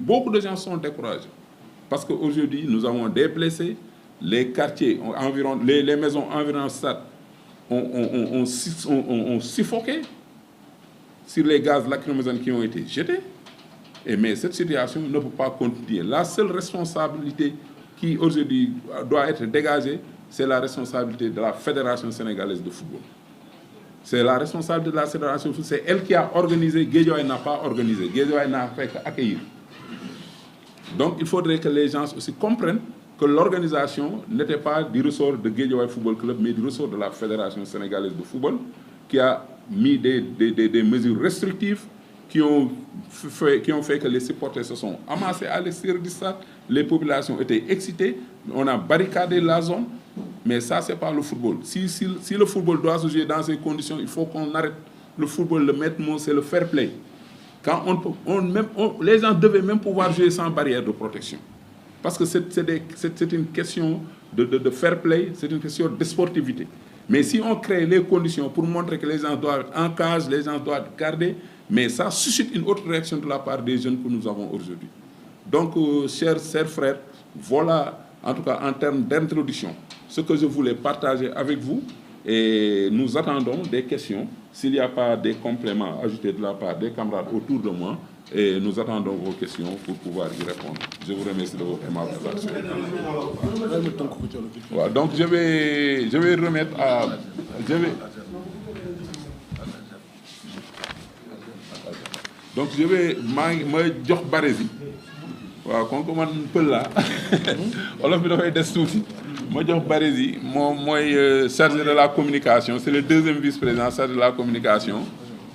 Beaucoup de gens sont découragés parce qu'aujourd'hui, nous avons des blessés, les quartiers, les maisons environnant le stade ont suffoqué sur les gaz lacrymogènes qui ont été jetés. Mais cette situation ne peut pas continuer. La seule responsabilité qui aujourd'hui doit être dégagée, c'est la responsabilité de la Fédération sénégalaise de football. C'est la responsabilité de la Fédération de football. C'est elle qui a organisé, Guédiawaye n'a pas organisé. Guédiawaye n'a fait qu'accueillir. Donc il faudrait que les gens aussi comprennent que l'organisation n'était pas du ressort de Guédiawaye Football Club, mais du ressort de la Fédération sénégalaise de football, qui a mis des mesures restrictives qui ont fait que les supporters se sont amassés à l'extérieur du stade, les populations étaient excitées, on a barricadé la zone, mais ça c'est pas le football. Si le football doit se jouer dans ces conditions, il faut qu'on arrête le football. Le maître mot, c'est le fair play. Quand les gens devaient même pouvoir jouer sans barrière de protection. Parce que c'est une question de fair play, c'est une question de sportivité. Mais si on crée les conditions pour montrer que les gens doivent être en cage, les gens doivent garder, mais ça suscite une autre réaction de la part des jeunes que nous avons aujourd'hui. Donc, chers frères, voilà, en tout cas en termes d'introduction, ce que je voulais partager avec vous. Et nous attendons des questions. S'il n'y a pas des compléments ajoutés de la part des camarades autour de moi, et nous attendons vos questions pour pouvoir y répondre. Je vous remercie de votre aimable attention. Ouais, donc je vais remettre à... Donc je vais... ma jox Barési. waaw kon ko man pël la olof bi dafay des tuuti ma jox Barési moom mooy chargé de la communication, c'est le deuxième vice-président chargé de la communication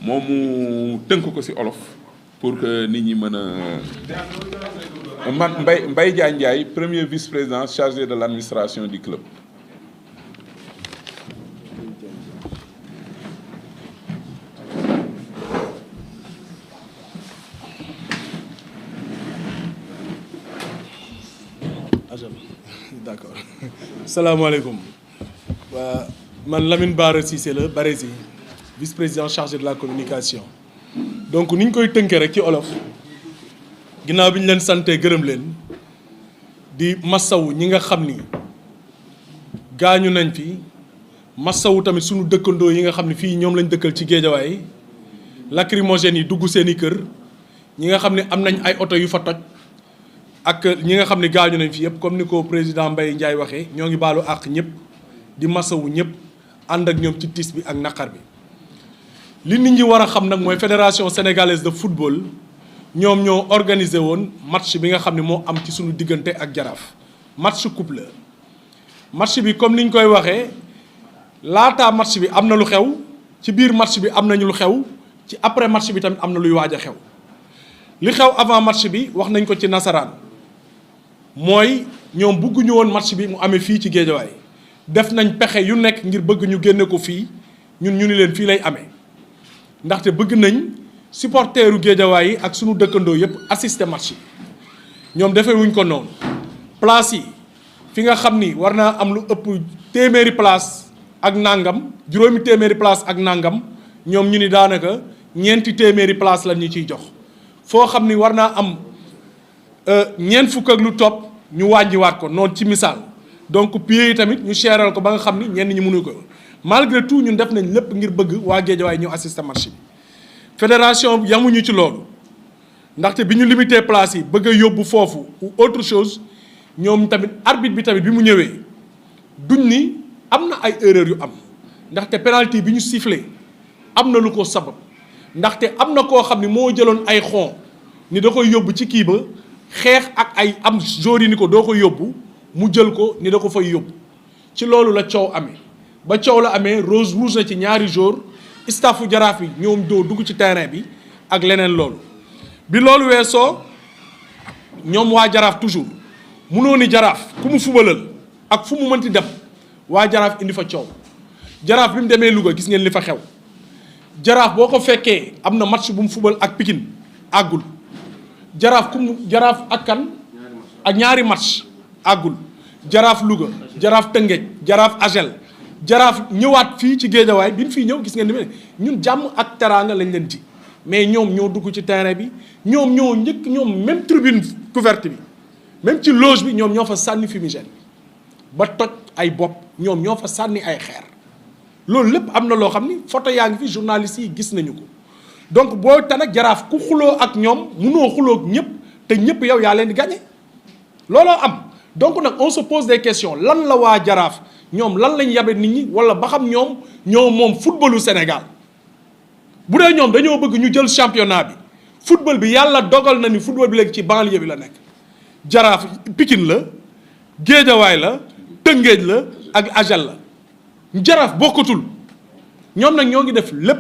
moom mu tënk ko ci olof pour que nit ñi mën a man Mbaye Diagne Ndiaye premier vice-président chargé de l'administration du club. D'accord. Salaamaaleykum. Man Lamine Bara Cissé la Barési vice-président chargé de la communication. Donc ni ñu koy tënkee rek ci olof ginnaaw bi ñu leen santee gërëm leen di massawu ñi nga xam ni gaañu nañ fi massawu tamit sunu dëkkandoo yi nga xam ne fii ñoom lañ dëkkal ci Géejawaay lacrymogènes yi dugg seeni kër ñi nga xam ne am nañ ay oto yu fa toj. ak ñi nga xam ne gaañu nañ fi yëpp comme ni ko président Mbaye Ndiaye waxee ñoo ngi baalu àq ñëpp di masawu ñëpp ànd ak ñoom ci tiis bi ak naqar bi. li nit ñi war a xam nag mooy fédération sénégalaise de football ñoom ñoo organisé woon match bi nga xam ne moo am ci suñu diggante ak Jaraaf match coupe la. match bi comme ni ñu koy waxee laataa match bi am na lu xew ci biir match bi am nañu lu xew ci après match bi tamit am na luy waaj a xew li xew avant match bi wax nañ ko ci nasaraan. mooy ñoom bëgguñu woon match bi mu amee fii ci Géejawaay def nañ pexe yu nekk ngir bëgg ñu génne ko fii ñun ñu ni leen fii lay amee ndaxte bëgg nañ supporteru Géejawaay yi ak sunu dëkkandoo yëpp assister match yi ñoom defee wuñ ko noonu place yi fi nga xam ni war naa am lu ëpp téeméeri place ak nangam juróomi téeméeri place ak nangam ñoom ñu ni daanaka ñeenti téeméeri place la ñu ciy jox foo xam ni war naa am ñeent fukk ak lu topp ñu wàññiwaat ko noonu ci misaal donc pieds yi tamit ñu seeral ko ba nga xam ni ñenn ñi mënu ko malgré tout ñun def nañ lépp ngir bëgg waa Guédiawaye ñëw assister match bi. fédération yamuñu ci loolu ndaxte bi ñu limité place yi bëgg a yóbbu foofu ou autre chose ñoom tamit arbitre bi tamit bi mu ñëwee duñ ni am na ay erreurs yu am ndaxte penalty bi ñu sifflé am na lu ko sabab ndaxte am na koo xam ni moo jëloon ay xon ni da koy yóbbu ci kii ba. xeex ak ay am jour yi ni ko doo ko yóbbu mu jël ko ni da ko fay yóbbu ci loolu la coow amee ba coow la amee rouge na ci ñaari jour staffu Jaraaf yi ñoom doo dugg ci terrain bi ak leneen loolu bi loolu weesoo ñoom waa jaraaf toujours munoo ni jaraaf ku mu fubalal ak fu mu mënti dem waa jaraaf indi fa coow jaraaf bi mu demee Louga gis ngeen li fa xew jaraaf boo ko fekkee am na match bu mu fubal ak Pikine àggul jaraaf ak kan ak ñaari match àggul jaraaf Louga jaraaf Tëngéej jaraaf Agel jaraaf ñëwaat fii ci Géejawaay bi ñu fii ñëw gis ngeen ni ñun jàmm ak teraanga lañ leen ji mais ñoom ñoo dugg ci terrain bi ñoom ñoo njëkk ñoom même tribune couverte bi même ci loge bi ñoom ñoo fa sànni fumigène ba toj ay bopp ñoom ñoo fa sànni ay xeer loolu lépp am na loo xam ni photo yaa ngi fi journalistes yi gis nañu ko donc boo te nag jaraaf ku xuloo ak ñoom munoo xuloo ak ñëpp te ñëpp yow yaa leen di gagné looloo am donc nag on se pose des questions lan la waa jaraaf ñoom lan lañ yabe nit ñi wala ba xam ñoom moom footballu Sénégal bu dee ñoom dañoo bëgg ñu jël championnat bi football bi yàlla dogal na ni football bi léegi ci banlieue bi la nekk jaraaf Pikine la Géejawaay la Tëngéej la ak Agel la jaraaf bokkatul ñoom nag ñoo ngi def lépp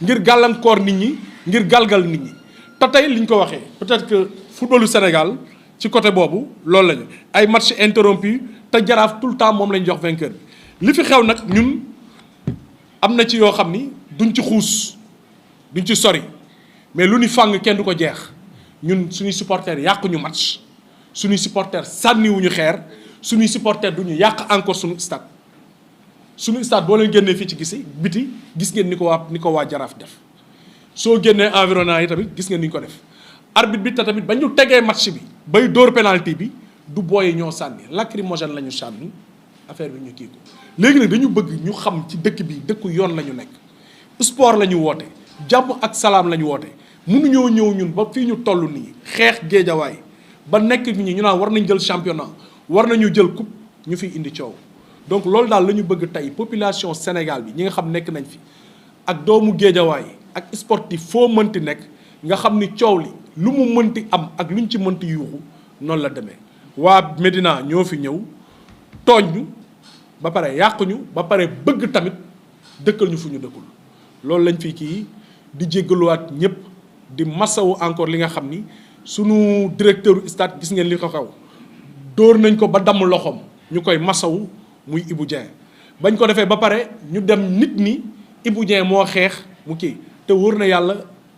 ngir gàllankoor nit ñi ngir galgal nit ñi te tey liñ ko waxee peut-être que footballu Sénégal ci côté boobu loolu lañu ay match interrompu te jaraaf tout le temps moom lañ jox vainqueur bi li fi xew nag ñun am na ci yoo xam ni duñ ci xuus duñ ci sori mais lu ni fàng kenn du ko jeex ñun suñuy supporters yàquñu match suñuy supporters sànniwuñu xeer suñuy supporters duñu yàq encore suñu stade boo leen génnee fii ci biti gis ngeen ni ko waa jaraaf def soo génnee environnement yi tamit gis ngeen ni ñu ko def arbitre bi te tamit ba ñu tegee match bi bay dóor penalty bi du booyi ñoo sànni lacrymogène la ñu sànni affaire bi ñu kii ko léegi nag dañu bëgg ñu xam ci dëkk bi dëkku yoon la ñu nekk sport la ñu woote jàmm ak salaam la ñu woote mënuñoo ñëw ñun ba fii ñu toll nii xeex Géejawaay ba nekk ñi ñu naan war nañ jël championnat war nañu jël coupe ñu fiy indi coow donc loolu daal la ñu bëgg tey population Sénégal bi ñi nga xam nekk nañ fi ak doomu Géejawaay ak sportif foo mënti nekk nga xam ni coow li lu mu mënti am ak lu ñu ci mënti yuuxu noonu la demee waa Médina ñoo fi ñëw tooñ ñu ba pare yàq ñu ba pare bëgg tamit dëkkal ñu fu ñu dëkkul loolu lañ fi kii di jéggaluwaat ñëpp di masawu encore li nga xam ni sunu directeur stade gis ngeen li ko xaw dóor nañ ko ba damm loxoom ñu koy masawu muy Ibou Dieng bañ ko defee ba pare ñu dem nit ñi Ibou Dieng moo xeex mu kii te wóor na yàlla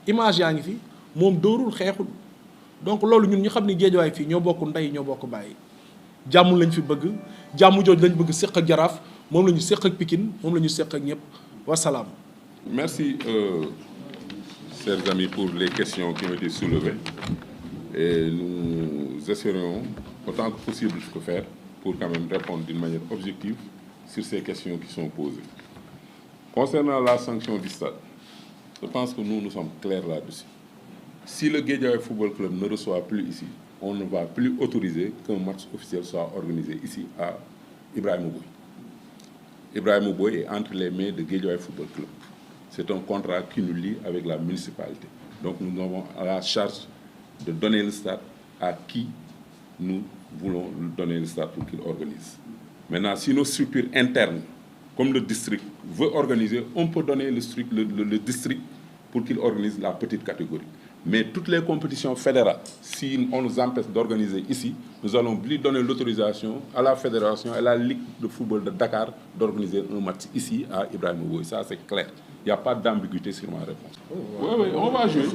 image yaa ngi fi moom dóorul xeexul donc loolu ñun ñu xam ni Géejawaay fii ñoo bokk ndey ñoo bokk bàyyi jàmm lañ fi bëgg jàmm jooju lañ bëgg séq ak jaraaf moom la ñu séq ak Pikine moom la ñu séq ak ñëpp wasalaam. Merci, chers amis, pour les questions qui ont été soulevées. Et nous essaierons autant que possible de faire pour quand même répondre d'une manière objective sur ces questions qui sont posées. Concernant la sanction du stade, je pense que nous sommes clairs là-dessus. Si le Guédiawaye Football Club ne reçoit plus ici, on ne va plus autoriser qu'un match officiel soit organisé ici à Ibrahima Boye. Ibrahima Boye est entre les mains de Guédiawaye Football Club. C'est un contrat qui nous lie avec la municipalité. Donc nous avons à la charge de donner le stade à qui nous voulons donner le stade pour qu'il organise. Maintenant, si nos structures internes, comme le district, veut organiser, on peut donner le district pour qu'il organise la petite catégorie. Mais toutes les compétitions fédérales, si on nous empêche d'organiser ici, nous allons lui donner l'autorisation à la fédération et à la Ligue de football de Dakar d'organiser un match ici à Ibrahima Boye. Ça, c'est clair. Il n'y a pas d'ambiguïté sur ma réponse. Oui, on va jouer.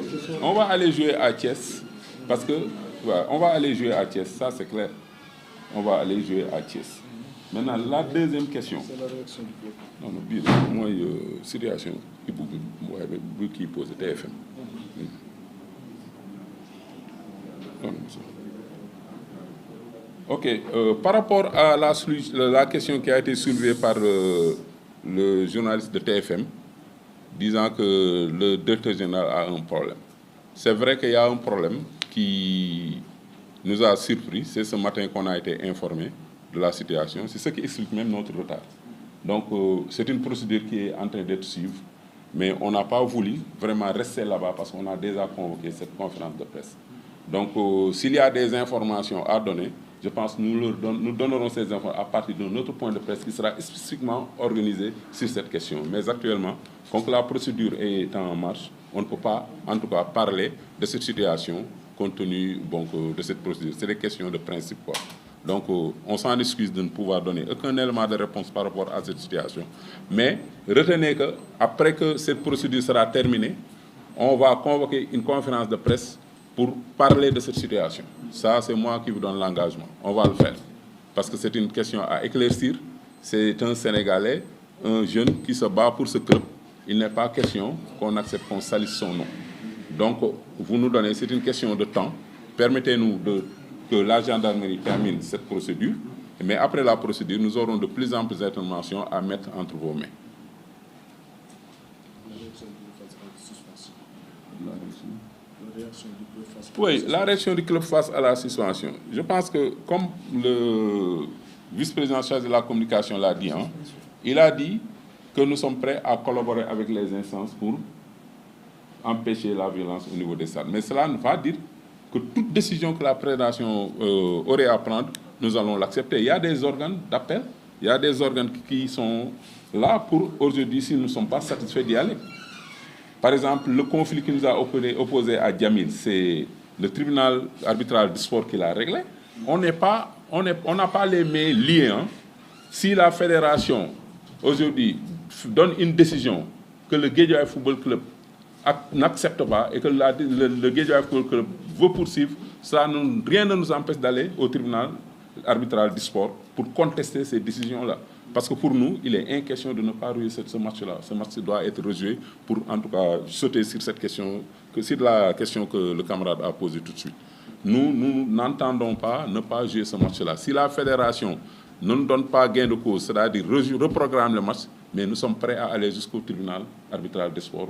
On va aller jouer à Thiès. Parce que, on va aller jouer à Thiès, ça c'est clair. On va aller jouer à Thiès. Maintenant, la deuxième question. C'est la réaction du peuple. Non, non, moi, situation qui pose TFM. Ok, par rapport à la question qui a été soulevée par le journaliste de TFM, disant que le directeur général a un problème. C'est vrai qu'il y a un problème qui nous a surpris. C'est ce matin qu'on a été informé de la situation. C'est ce qui explique même notre retard. Donc, c'est une procédure qui est en train d'être suivie. Mais on n'a pas voulu vraiment rester là-bas parce qu'on a déjà convoqué cette conférence de presse. Donc, s'il y a des informations à donner, je pense que nous donnerons ces informations à partir de notre point de presse qui sera spécifiquement organisé sur cette question. Mais actuellement, comme la procédure est en marche, on ne peut pas, en tout cas, parler de cette situation compte tenu donc, de cette procédure. C'est des questions de principe, quoi. Donc, on s'en excuse de ne pouvoir donner aucun élément de réponse par rapport à cette situation. Mais retenez qu'après que cette procédure sera terminée, on va convoquer une conférence de presse pour parler de cette situation. Ça, c'est moi qui vous donne l'engagement. On va le faire. Parce que c'est une question à éclaircir. C'est un Sénégalais, un jeune qui se bat pour ce club. Il n'est pas question qu'on accepte qu'on salisse son nom. Donc, vous nous donnez, c'est une question de temps. Permettez-nous que la gendarmerie termine cette procédure. Mais après la procédure, nous aurons de plus en plus d'informations à mettre entre vos mains. Oui, la réaction du club face à la suspension. Je pense que, comme le vice-président chargé de la communication l'a dit, hein, il a dit que nous sommes prêts à collaborer avec les instances pour empêcher la violence au niveau des stades. Mais cela ne veut pas dire que toute décision que la fédération aurait à prendre, nous allons l'accepter. Il y a des organes d'appel, il y a des organes qui sont là pour aujourd'hui, si nous ne sommes pas satisfaits d'y aller. Par exemple, le conflit qui nous a opposé à Djamil, c'est le tribunal arbitral du sport qui l'a réglé. On n'a pas les mains liées. Hein. Si la fédération, aujourd'hui, donne une décision que le Guédiawaye Football Club n'accepte pas et que le Guédiawaye Football Club veut poursuivre, rien ne nous empêche d'aller au tribunal arbitral du sport pour contester ces décisions-là. Parce que pour nous, il est question de ne pas jouer ce match-là. Ce match doit être rejoué pour, en tout cas, sauter sur cette question, sur la question que le camarade a posée tout de suite. Nous n'entendons pas ne pas jouer ce match-là. Si la fédération ne nous donne pas gain de cause, c'est-à-dire reprogramme le match, mais nous sommes prêts à aller jusqu'au tribunal arbitral des sports.